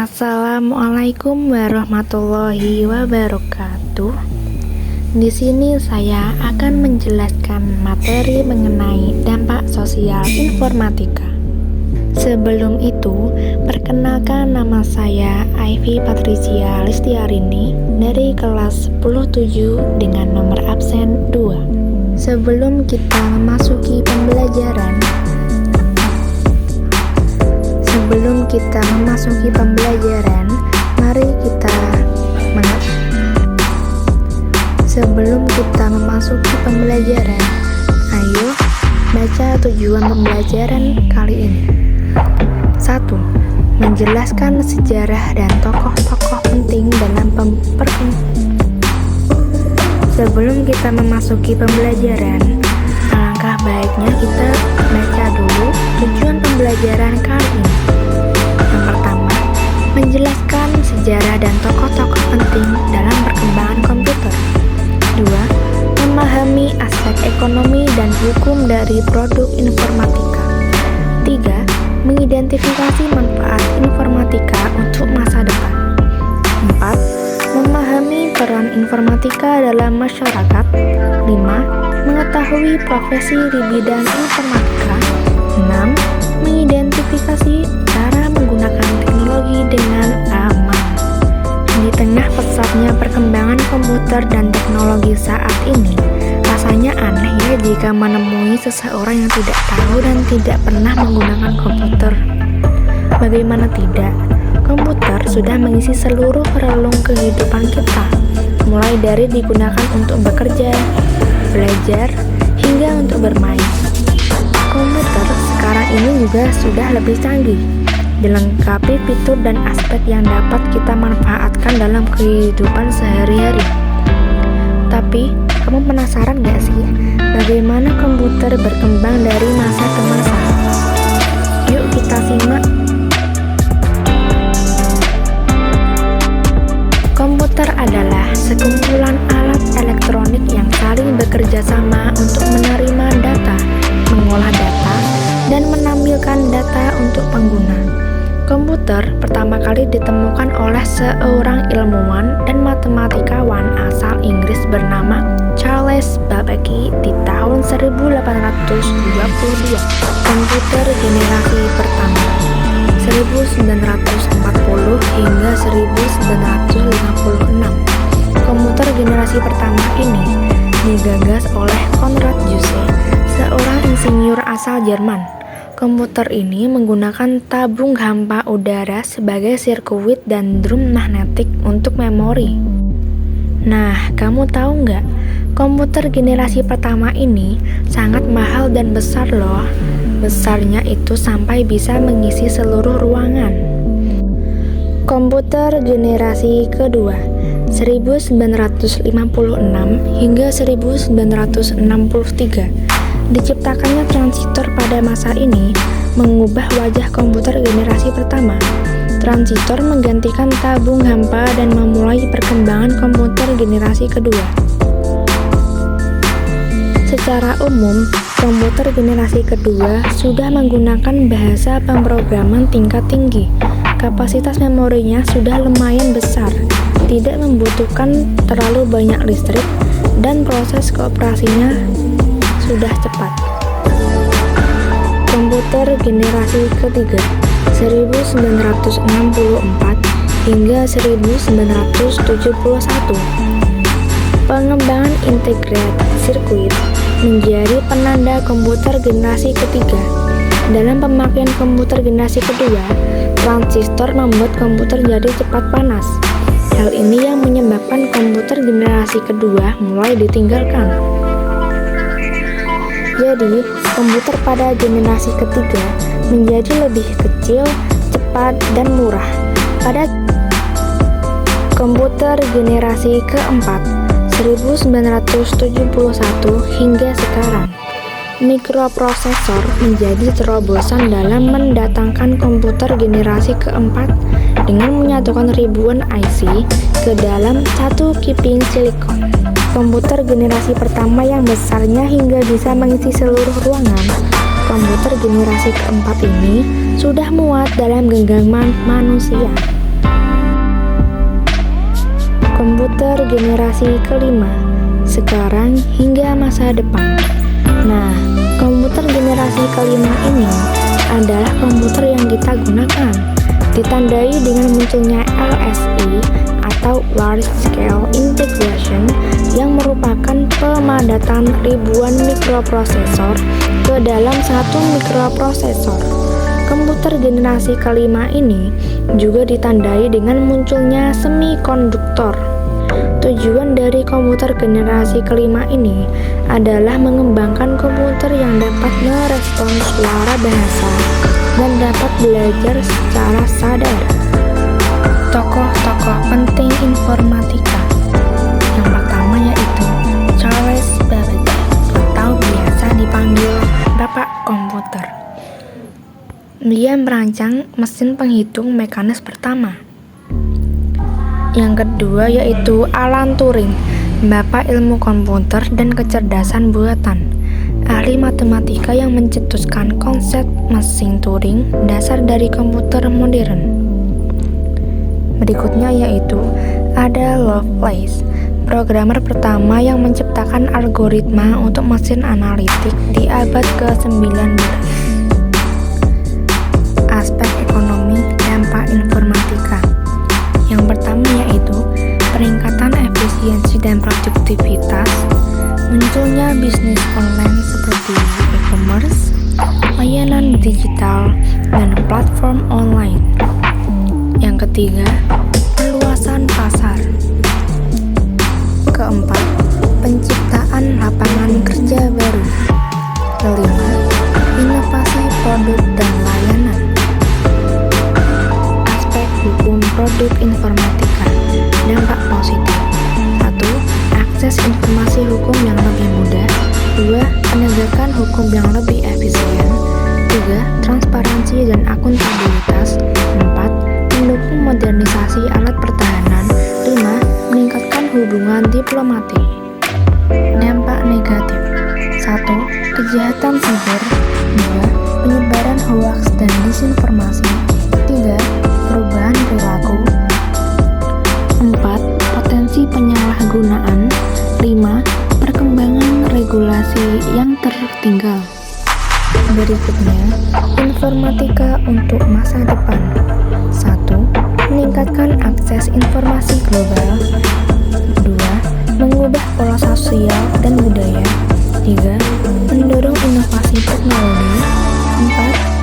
Assalamualaikum warahmatullahi wabarakatuh. Di sini saya akan menjelaskan materi mengenai dampak sosial informatika. Sebelum itu, perkenalkan nama saya Ivy Patricia Listiarini dari kelas 10-7 dengan nomor absen 2. Sebelum kita memasuki pembelajaran, ayo baca tujuan pembelajaran kali ini. 1. Menjelaskan sejarah dan tokoh-tokoh penting dalam Sebelum kita memasuki pembelajaran, alangkah baiknya kita baca dulu tujuan pembelajaran kali ini. Yang pertama, menjelaskan sejarah dan tokoh-tokoh penting dalam perkembangan komputer. 2. Memahami aspek ekonomi dan hukum dari produk informatika. 3. Mengidentifikasi manfaat informatika untuk masa depan. 4. Memahami peran informatika dalam masyarakat. 5. Mengetahui profesi di bidang informatika. 6. Mengidentifikasi cara menggunakan teknologi dengan aman. Di tengah pesatnya perkembangan komputer dan teknologi saat ini, rasanya aneh ya jika menemui seseorang yang tidak tahu dan tidak pernah menggunakan komputer. Bagaimana tidak? Komputer sudah mengisi seluruh relung kehidupan kita, mulai dari digunakan untuk bekerja, belajar, hingga untuk bermain. Komputer sekarang ini juga sudah lebih canggih, dilengkapi fitur dan aspek yang dapat kita manfaatkan dalam kehidupan sehari-hari. Tapi, kamu penasaran gak sih bagaimana komputer berkembang dari masa ke masa? Yuk kita simak. Komputer adalah sekumpulan alat elektronik yang saling bekerja sama untuk menerima data, mengolah data, dan menampilkan data untuk pengguna. Komputer pertama kali ditemukan oleh seorang ilmuwan dan matematikawan asal Inggris bernama Charles Babbage di tahun 1822. Komputer generasi pertama 1940 hingga 1956. Komputer generasi pertama ini digagas oleh Konrad Zuse, seorang insinyur asal Jerman. Komputer ini menggunakan tabung hampa udara sebagai sirkuit dan drum magnetik untuk memori. Nah, kamu tahu nggak? Komputer generasi pertama ini sangat mahal dan besar loh. Besarnya itu sampai bisa mengisi seluruh ruangan. Komputer generasi kedua 1956 hingga 1963. Diciptakannya transistor pada masa ini mengubah wajah komputer generasi pertama. Transistor menggantikan tabung hampa dan memulai perkembangan komputer generasi kedua. Secara umum, komputer generasi kedua sudah menggunakan bahasa pemrograman tingkat tinggi. Kapasitas memorinya sudah lumayan besar, tidak membutuhkan terlalu banyak listrik, dan proses operasinya sudah cepat. Komputer generasi ketiga 1964 hingga 1971. Pengembangan integrated circuit menjadi penanda komputer generasi ketiga. Dalam pemakaian komputer generasi kedua, transistor membuat komputer jadi cepat panas. Hal ini yang menyebabkan komputer generasi kedua mulai ditinggalkan. Jadi, komputer pada generasi ketiga menjadi lebih kecil, cepat, dan murah. Pada komputer generasi keempat 1971 hingga sekarang, mikroprosesor menjadi terobosan dalam mendatangkan komputer generasi keempat dengan menyatukan ribuan IC ke dalam satu kiping silikon. Komputer generasi pertama yang besarnya hingga bisa mengisi seluruh ruangan. Komputer generasi keempat ini sudah muat dalam genggaman manusia. komputer generasi kelima, sekarang hingga masa depan. Nah, komputer generasi kelima ini adalah komputer yang kita gunakan, ditandai dengan munculnya LSI atau Large Scale Integration yang merupakan pemadatan ribuan mikroprosesor ke dalam satu mikroprosesor. Komputer generasi kelima ini juga ditandai dengan munculnya semikonduktor. Tujuan dari komputer generasi kelima ini adalah mengembangkan komputer yang dapat merespons suara bahasa dan dapat belajar secara sadar. Tokoh-tokoh penting informatika. Yang pertama yaitu Charles Babbage atau biasa dipanggil Bapak Komputer. Dia merancang mesin penghitung mekanis pertama. Yang kedua yaitu Alan Turing, Bapak ilmu komputer dan kecerdasan buatan, ahli matematika yang mencetuskan konsep mesin Turing, dasar dari komputer modern. Berikutnya yaitu ada Lovelace, programmer pertama yang menciptakan algoritma untuk mesin analitik di abad ke-19. Aspek ekonomi dampak informatika. Yang pertama yaitu peningkatan efisiensi dan produktivitas, munculnya bisnis online seperti e-commerce, layanan digital, dan platform online. Yang ketiga, perluasan pasar. Keempat, penciptaan lapangan kerja baru. Kelima, inovasi produk dan layanan. Aspek hukum produk informatika. Dampak positif. 1. Akses informasi hukum yang lebih mudah. 2. Penegakan hukum yang lebih efisien. 3. Transparansi dan akuntabilitas. 4. Mendukung modernisasi alat pertahanan. 5. Meningkatkan hubungan diplomatik. Dampak negatif. 1. Kejahatan siber. 2. Penyebaran hoaks dan disinformasi. 3. Perubahan perilaku. 4. Potensi penyalahgunaan. 5. Perkembangan regulasi yang tertinggal. Berikutnya, informatika untuk masa depan. 1. Meningkatkan akses informasi global. 2. Mengubah pola sosial dan budaya. 3. Mendorong inovasi teknologi.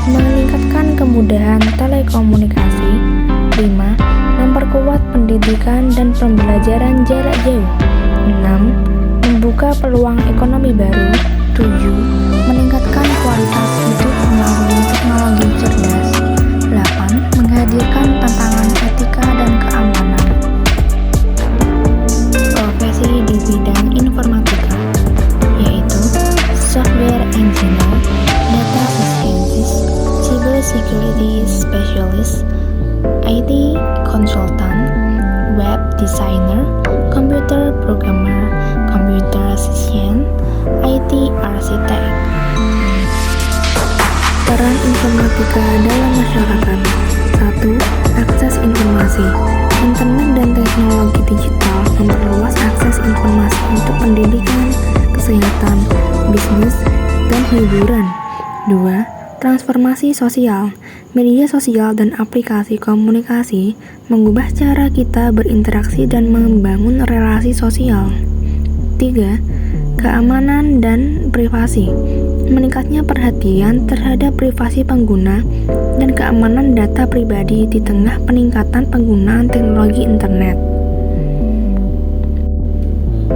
4. Meningkatkan kemudahan telekomunikasi. 5. Memperkuat pendidikan dan pembelajaran jarak jauh. 6. Membuka peluang ekonomi baru. 7. Meningkatkan kualitas hidup melalui teknologi cerdas. 8. Menghadirkan tantangan etika dan keamanan. Profesi di bidang informatika yaitu software engineer, data scientist, cyber security specialist, IT consultant, web designer, computer programmer, computer assistant, IT architect. Peran informatika dalam masyarakat. 1. Akses informasi. Internet dan teknologi digital memperluas akses informasi untuk pendidikan, kesehatan, bisnis, dan hiburan. 2. Transformasi sosial. Media sosial dan aplikasi komunikasi mengubah cara kita berinteraksi dan membangun relasi sosial. 3. Keamanan dan privasi. Meningkatnya perhatian terhadap privasi pengguna dan keamanan data pribadi di tengah peningkatan penggunaan teknologi internet.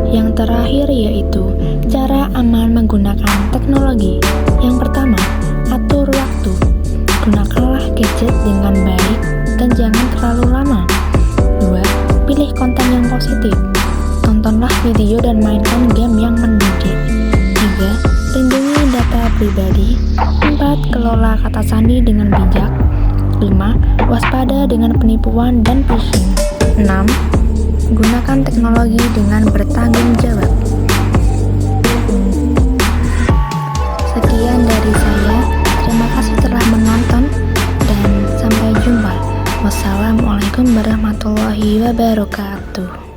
Yang terakhir yaitu cara aman menggunakan teknologi. Yang pertama, atur waktu. Gunakanlah gadget dengan baik dan jangan terlalu lama. 2. Pilih konten yang positif. Tontonlah video dan mainkan game yang mendidik. 3. Lindungi data pribadi. 4. Kelola kata sandi dengan bijak. 5. Waspada dengan penipuan dan phishing. 6. Gunakan teknologi dengan bertanggung jawab. Sekian dari saya. Terima kasih telah menonton dan sampai jumpa. Wassalamualaikum warahmatullahi wabarakatuh.